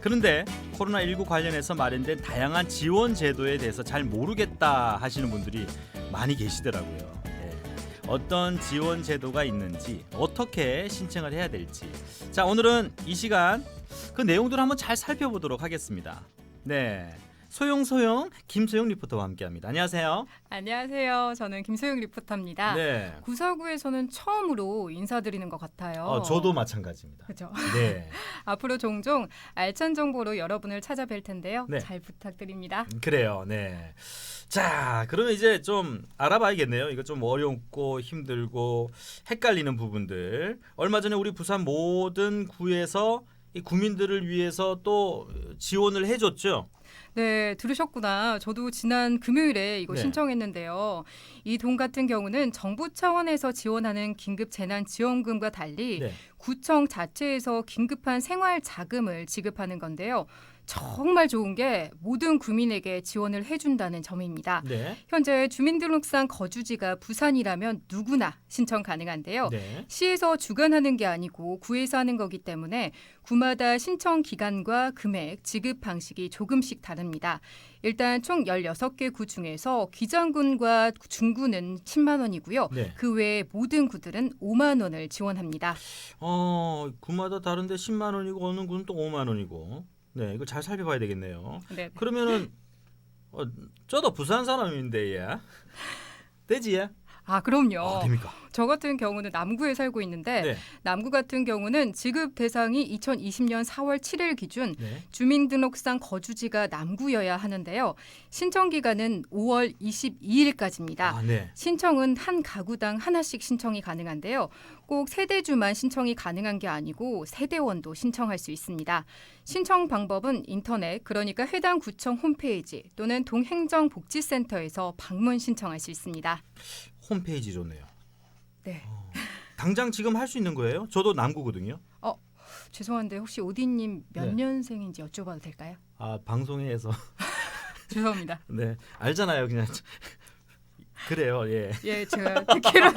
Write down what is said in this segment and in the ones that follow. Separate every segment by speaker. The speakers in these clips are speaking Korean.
Speaker 1: 그런데 코로나19 관련해서 마련된 다양한 지원 제도에 대해서 잘 모르겠다 하시는 분들이 많이 계시더라고요. 어떤 지원 제도가 있는지, 어떻게 신청을 해야 될지. 자, 오늘은 이 시간 그 내용들을 한번 잘 살펴보도록 하겠습니다. 네, 소영 김소영 리포터와 함께합니다. 안녕하세요.
Speaker 2: 안녕하세요. 저는 김소영 리포터입니다.
Speaker 1: 네,
Speaker 2: 구서구에서는 처음으로 인사드리는 것 같아요.
Speaker 1: 저도 마찬가지입니다.
Speaker 2: 그렇죠.
Speaker 1: 네,
Speaker 2: 앞으로 종종 알찬 정보로 여러분을 찾아뵐 텐데요.
Speaker 1: 네.
Speaker 2: 잘 부탁드립니다.
Speaker 1: 그래요. 네. 자, 그러면 이제 좀 알아봐야겠네요. 이거 좀 어렵고 힘들고 헷갈리는 부분들. 얼마 전에 우리 부산 모든 구에서 이 구민들을 위해서 또 지원을 해줬죠.
Speaker 2: 네, 들으셨구나. 저도 지난 금요일에 이거
Speaker 1: 네.
Speaker 2: 신청했는데요. 이 돈 같은 경우는 정부 차원에서 지원하는 긴급 재난 지원금과 달리
Speaker 1: 네.
Speaker 2: 구청 자체에서 긴급한 생활 자금을 지급하는 건데요. 정말 좋은 게 모든 구민에게 지원을 해준다는 점입니다.
Speaker 1: 네.
Speaker 2: 현재 주민등록상 거주지가 부산이라면 누구나 신청 가능한데요.
Speaker 1: 네.
Speaker 2: 시에서 주관하는 게 아니고 구에서 하는 거기 때문에 구마다 신청 기간과 금액, 지급 방식이 조금씩 다릅니다. 일단 총 16개 구 중에서 기장군과 중구는 10만 원이고요.
Speaker 1: 네.
Speaker 2: 그 외에 모든 구들은 5만 원을 지원합니다.
Speaker 1: 구마다 다른데 10만 원이고 어느 구는 또 5만 원이고. 네, 이거 잘 살펴봐야 되겠네요.
Speaker 2: 네.
Speaker 1: 그러면은 저도 부산 사람인데 예. 되지 예?
Speaker 2: 아, 그럼요.
Speaker 1: 됩니까?
Speaker 2: 저 같은 경우는 남구에 살고 있는데
Speaker 1: 네.
Speaker 2: 남구 같은 경우는 지급 대상이 2020년 4월 7일 기준
Speaker 1: 네.
Speaker 2: 주민등록상 거주지가 남구여야 하는데요. 신청 기간은 5월 22일까지입니다.
Speaker 1: 아, 네.
Speaker 2: 신청은 한 가구당 하나씩 신청이 가능한데요. 꼭 세대주만 신청이 가능한 게 아니고 세대원도 신청할 수 있습니다. 신청 방법은 인터넷, 그러니까 해당 구청 홈페이지 또는 동행정복지센터에서 방문 신청할 수 있습니다.
Speaker 1: 홈페이지 좋네요.
Speaker 2: 네.
Speaker 1: 당장 지금 할 수 있는 거예요? 저도 남구거든요.
Speaker 2: 죄송한데 혹시 오디님 몇
Speaker 1: 네.
Speaker 2: 년생인지 여쭤봐도 될까요?
Speaker 1: 아, 방송에서
Speaker 2: 죄송합니다.
Speaker 1: 네, 알잖아요, 그냥. 그래요, 예.
Speaker 2: 예, 제가 듣기로는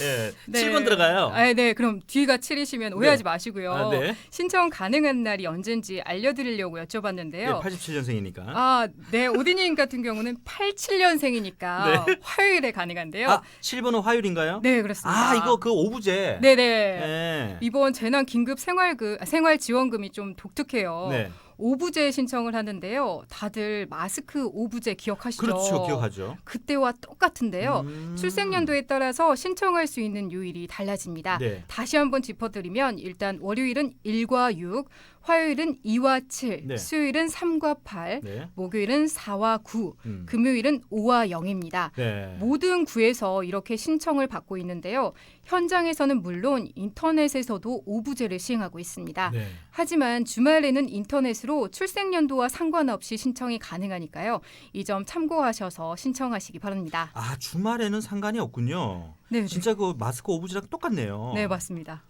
Speaker 1: 예.
Speaker 2: 네.
Speaker 1: 7번 들어가요.
Speaker 2: 네, 그럼 뒤가 7이시면 오해하지 마시고요.
Speaker 1: 아, 네.
Speaker 2: 신청 가능한 날이 언젠지 알려드리려고 여쭤봤는데요.
Speaker 1: 87년생이니까.
Speaker 2: 네, 오디님 같은 경우는 87년생이니까
Speaker 1: 네.
Speaker 2: 화요일에 가능한데요.
Speaker 1: 7번은 화요일인가요?
Speaker 2: 네, 그렇습니다.
Speaker 1: 이거 그 오부제.
Speaker 2: 네네.
Speaker 1: 네.
Speaker 2: 이번 재난 긴급 생활 지원금이 좀 독특해요.
Speaker 1: 네.
Speaker 2: 오부제 신청을 하는데요. 다들 마스크 오부제 기억하시죠?
Speaker 1: 그렇죠, 기억하죠.
Speaker 2: 그때와 똑같은데요. 출생연도에 따라서 신청할 수 있는 요일이 달라집니다.
Speaker 1: 네.
Speaker 2: 다시 한번 짚어드리면 일단 월요일은 1과 6, 화요일은 2와 7,
Speaker 1: 네.
Speaker 2: 수요일은 3과 8,
Speaker 1: 네.
Speaker 2: 목요일은 4와 9,
Speaker 1: 음.
Speaker 2: 금요일은 5와 0입니다.
Speaker 1: 네.
Speaker 2: 모든 구에서 이렇게 신청을 받고 있는데요. 현장에서는 물론 인터넷에서도 오부제를 시행하고 있습니다.
Speaker 1: 네.
Speaker 2: 하지만 주말에는 인터넷으로 출생연도와 상관없이 신청이 가능하니까요. 이 점 참고하셔서 신청하시기 바랍니다.
Speaker 1: 주말에는 상관이 없군요.
Speaker 2: 네,
Speaker 1: 진짜 그 마스크 오부지랑 똑같네요.
Speaker 2: 네, 맞습니다.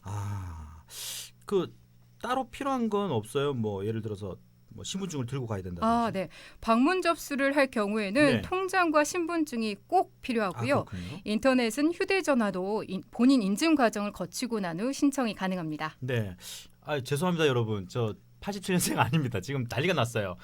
Speaker 1: 그 따로 필요한 건 없어요? 뭐 예를 들어서 뭐 신분증을 들고 가야 된다든지.
Speaker 2: 네. 방문 접수를 할 경우에는
Speaker 1: 네.
Speaker 2: 통장과 신분증이 꼭 필요하고요.
Speaker 1: 그렇군요.
Speaker 2: 인터넷은 휴대전화도 본인 인증 과정을 거치고 난 후 신청이 가능합니다.
Speaker 1: 네. 죄송합니다, 여러분. 저 87년생 아닙니다. 지금 난리가 났어요.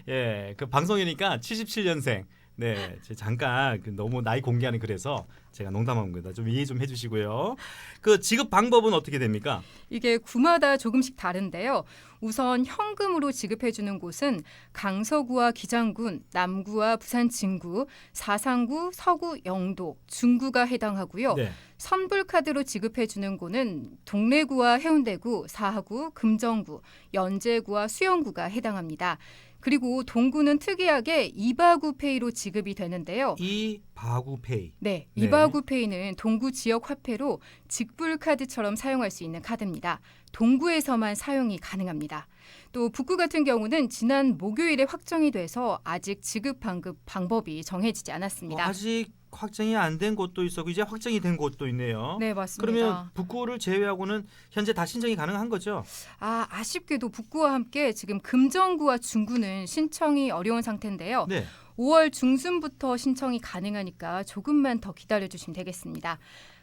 Speaker 1: 예, 그 방송이니까 77년생. 네, 잠깐 너무 나이 공개하는 그래서 제가 농담한 겁니다. 좀 이해 좀 해주시고요. 그 지급 방법은 어떻게 됩니까?
Speaker 2: 이게 구마다 조금씩 다른데요. 우선 현금으로 지급해주는 곳은 강서구와 기장군, 남구와 부산 진구, 사상구, 서구, 영도, 중구가 해당하고요.
Speaker 1: 네.
Speaker 2: 선불카드로 지급해주는 곳은 동래구와 해운대구, 사하구, 금정구, 연제구와 수영구가 해당합니다. 그리고 동구는 특이하게 이바구페이로 지급이 되는데요.
Speaker 1: 이바구페이.
Speaker 2: 네,
Speaker 1: 네.
Speaker 2: 이바구페이는 동구 지역 화폐로 직불카드처럼 사용할 수 있는 카드입니다. 동구에서만 사용이 가능합니다. 또 북구 같은 경우는 지난 목요일에 확정이 돼서 아직 지급 방법이 정해지지 않았습니다.
Speaker 1: 아직 확정이 안 된 곳도 있었고 이제 확정이 된 곳도 있네요.
Speaker 2: 네, 맞습니다.
Speaker 1: 그러면 북구를 제외하고는 현재 다 신청이 가능한 거죠?
Speaker 2: 아쉽게도 북구와 함께 지금 금정구와 중구는 신청이 어려운 상태인데요.
Speaker 1: 네.
Speaker 2: 5월 중순부터 신청이 가능하니까 조금만 더 기다려주시면 되겠습니다.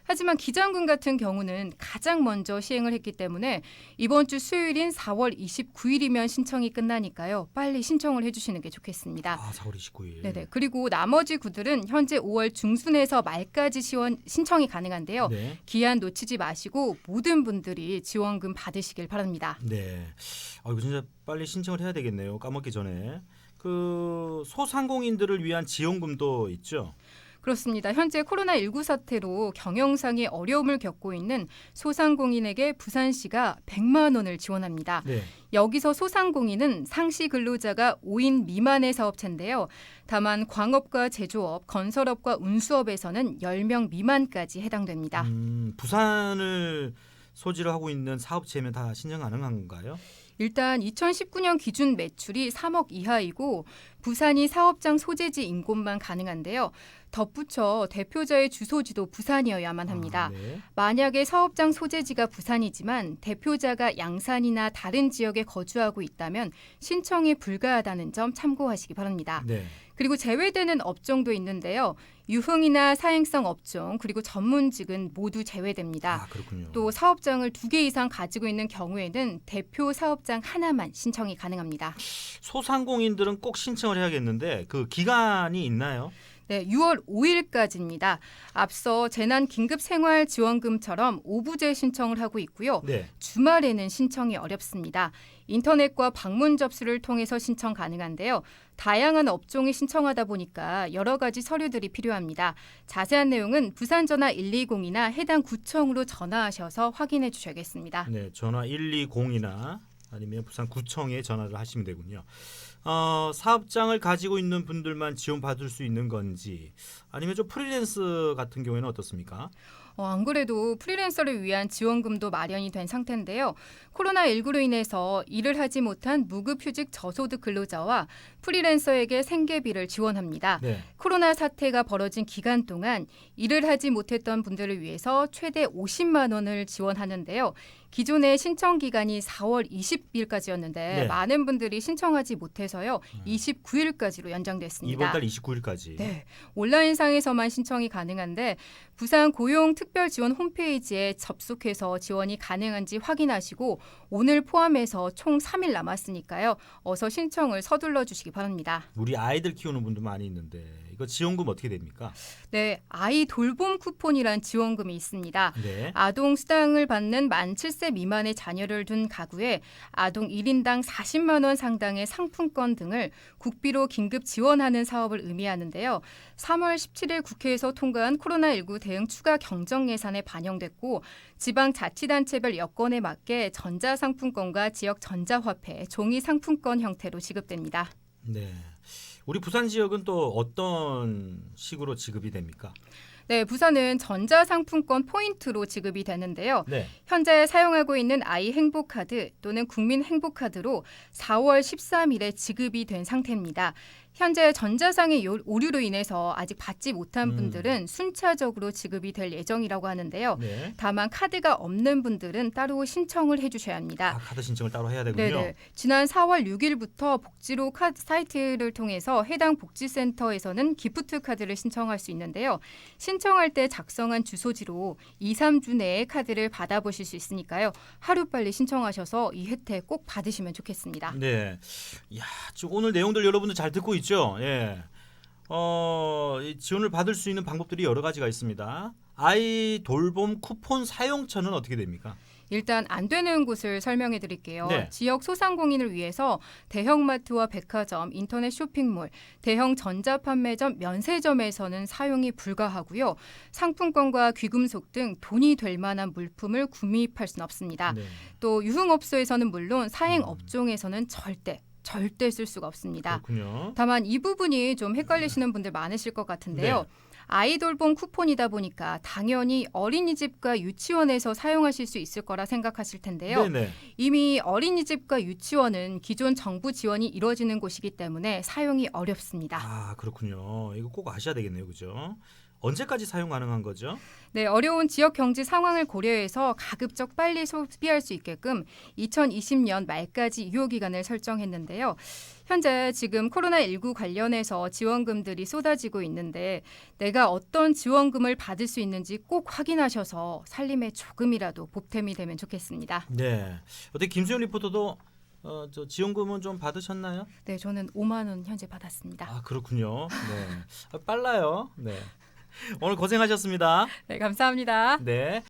Speaker 2: 하지만 기장군 같은 경우는 가장 먼저 시행을 했기 때문에 이번 주 수요일인 4월 29일이면 신청이 끝나니까요. 빨리 신청을 해주시는 게 좋겠습니다.
Speaker 1: 4월 29일.
Speaker 2: 네네. 그리고 나머지 구들은 현재 5월 중순에서 말까지 신청이 가능한데요.
Speaker 1: 네.
Speaker 2: 기한 놓치지 마시고 모든 분들이 지원금 받으시길 바랍니다.
Speaker 1: 네. 이거 진짜 빨리 신청을 해야 되겠네요. 까먹기 전에. 그 소상공인들을 위한 지원금도 있죠.
Speaker 2: 그렇습니다. 현재 코로나19 사태로 경영상의 어려움을 겪고 있는 소상공인에게 부산시가 100만 원을 지원합니다.
Speaker 1: 네.
Speaker 2: 여기서 소상공인은 상시 근로자가 5인 미만의 사업체인데요. 다만 광업과 제조업, 건설업과 운수업에서는 10명 미만까지 해당됩니다.
Speaker 1: 부산을 소지로 하고 있는 사업체면 다 신청 가능한가요?
Speaker 2: 일단 2019년 기준 매출이 3억 이하이고 부산이 사업장 소재지인 곳만 가능한데요. 덧붙여 대표자의 주소지도 부산이어야만 합니다.
Speaker 1: 네.
Speaker 2: 만약에 사업장 소재지가 부산이지만 대표자가 양산이나 다른 지역에 거주하고 있다면 신청이 불가하다는 점 참고하시기 바랍니다.
Speaker 1: 네.
Speaker 2: 그리고 제외되는 업종도 있는데요. 유흥이나 사행성 업종 그리고 전문직은 모두 제외됩니다.
Speaker 1: 그렇군요.
Speaker 2: 또 사업장을 2개 이상 가지고 있는 경우에는 대표 사업장 하나만 신청이 가능합니다.
Speaker 1: 소상공인들은 꼭 신청을 해야겠는데 그 기간이 있나요?
Speaker 2: 네, 6월 5일까지입니다. 앞서 재난긴급생활지원금처럼 오부제 신청을 하고 있고요.
Speaker 1: 네.
Speaker 2: 주말에는 신청이 어렵습니다. 인터넷과 방문 접수를 통해서 신청 가능한데요. 다양한 업종에 신청하다 보니까 여러 가지 서류들이 필요합니다. 자세한 내용은 부산전화 120이나 해당 구청으로 전화하셔서 확인해 주셔야겠습니다.
Speaker 1: 네, 전화 120이나 아니면 부산구청에 전화를 하시면 되군요. 사업장을 가지고 있는 분들만 지원받을 수 있는 건지 아니면 좀 프리랜서 같은 경우에는 어떻습니까?
Speaker 2: 안 그래도 프리랜서를 위한 지원금도 마련이 된 상태인데요. 코로나19로 인해서 일을 하지 못한 무급휴직 저소득 근로자와 프리랜서에게 생계비를 지원합니다.
Speaker 1: 네.
Speaker 2: 코로나 사태가 벌어진 기간 동안 일을 하지 못했던 분들을 위해서 최대 50만 원을 지원하는데요. 기존의 신청 기간이 4월 20일까지였는데
Speaker 1: 네.
Speaker 2: 많은 분들이 신청하지 못해서요. 29일까지로 연장됐습니다.
Speaker 1: 이번 달 29일까지.
Speaker 2: 네, 온라인상에서만 신청이 가능한데 부산 고용특별지원 홈페이지에 접속해서 지원이 가능한지 확인하시고 오늘 포함해서 총 3일 남았으니까요. 어서 신청을 서둘러 주시기 바랍니다.
Speaker 1: 우리 아이들 키우는 분도 많이 있는데 이거 지원금 어떻게 됩니까?
Speaker 2: 네, 아이 돌봄 쿠폰이란 지원금이 있습니다.
Speaker 1: 네.
Speaker 2: 아동 수당을 받는 만 7세 미만의 자녀를 둔 가구에 아동 1인당 40만 원 상당의 상품권 등을 국비로 긴급 지원하는 사업을 의미하는데요. 3월 17일 국회에서 통과한 코로나19 대응 추가 경정 예산에 반영됐고 지방자치단체별 여건에 맞게 전자상품권과 지역 전자화폐, 종이 상품권 형태로 지급됩니다.
Speaker 1: 네. 우리 부산 지역은 또 어떤 식으로 지급이 됩니까?
Speaker 2: 네, 부산은 전자상품권 포인트로 지급이 되는데요.
Speaker 1: 네.
Speaker 2: 현재 사용하고 있는 아이 행복카드 또는 국민 행복카드로 4월 13일에 지급이 된 상태입니다. 현재 전자상의 오류로 인해서 아직 받지 못한 분들은 순차적으로 지급이 될 예정이라고 하는데요.
Speaker 1: 네.
Speaker 2: 다만 카드가 없는 분들은 따로 신청을 해주셔야 합니다.
Speaker 1: 카드 신청을 따로 해야 되군요.
Speaker 2: 네네. 지난 4월 6일부터 복지로 카드 사이트를 통해서 해당 복지센터에서는 기프트 카드를 신청할 수 있는데요. 신청할 때 작성한 주소지로 2, 3주 내에 카드를 받아보실 수 있으니까요. 하루빨리 신청하셔서 이 혜택 꼭 받으시면 좋겠습니다.
Speaker 1: 네. 야, 지금 오늘 내용들 여러분들 잘 듣고 있죠? 예. 이 지원을 받을 수 있는 방법들이 여러 가지가 있습니다. 아이 돌봄 쿠폰 사용처는 어떻게 됩니까?
Speaker 2: 일단 안 되는 곳을 설명해 드릴게요.
Speaker 1: 네.
Speaker 2: 지역 소상공인을 위해서 대형마트와 백화점, 인터넷 쇼핑몰, 대형 전자판매점, 면세점에서는 사용이 불가하고요. 상품권과 귀금속 등 돈이 될 만한 물품을 구매할 수는 없습니다.
Speaker 1: 네.
Speaker 2: 또 유흥업소에서는 물론 사행업종에서는 절대 쓸 수가 없습니다.
Speaker 1: 그렇군요.
Speaker 2: 다만 이 부분이 좀 헷갈리시는 분들 많으실 것 같은데요. 아이돌봄 쿠폰이다 보니까 당연히 어린이집과 유치원에서 사용하실 수 있을 거라 생각하실 텐데요.
Speaker 1: 네네.
Speaker 2: 이미 어린이집과 유치원은 기존 정부 지원이 이루어지는 곳이기 때문에 사용이 어렵습니다.
Speaker 1: 그렇군요. 이거 꼭 아셔야 되겠네요, 그죠? 언제까지 사용 가능한 거죠?
Speaker 2: 네, 어려운 지역 경제 상황을 고려해서 가급적 빨리 소비할 수 있게끔 2020년 말까지 유효 기간을 설정했는데요. 현재 지금 코로나19 관련해서 지원금들이 쏟아지고 있는데 내가 어떤 지원금을 받을 수 있는지 꼭 확인하셔서 살림에 조금이라도 보탬이 되면 좋겠습니다.
Speaker 1: 네. 어떻게 김수현 리포터도 저 지원금은 좀 받으셨나요?
Speaker 2: 네, 저는 5만 원 현재 받았습니다.
Speaker 1: 아, 그렇군요. 네. 빨라요. 네. 오늘 고생하셨습니다.
Speaker 2: 네, 감사합니다.
Speaker 1: 네.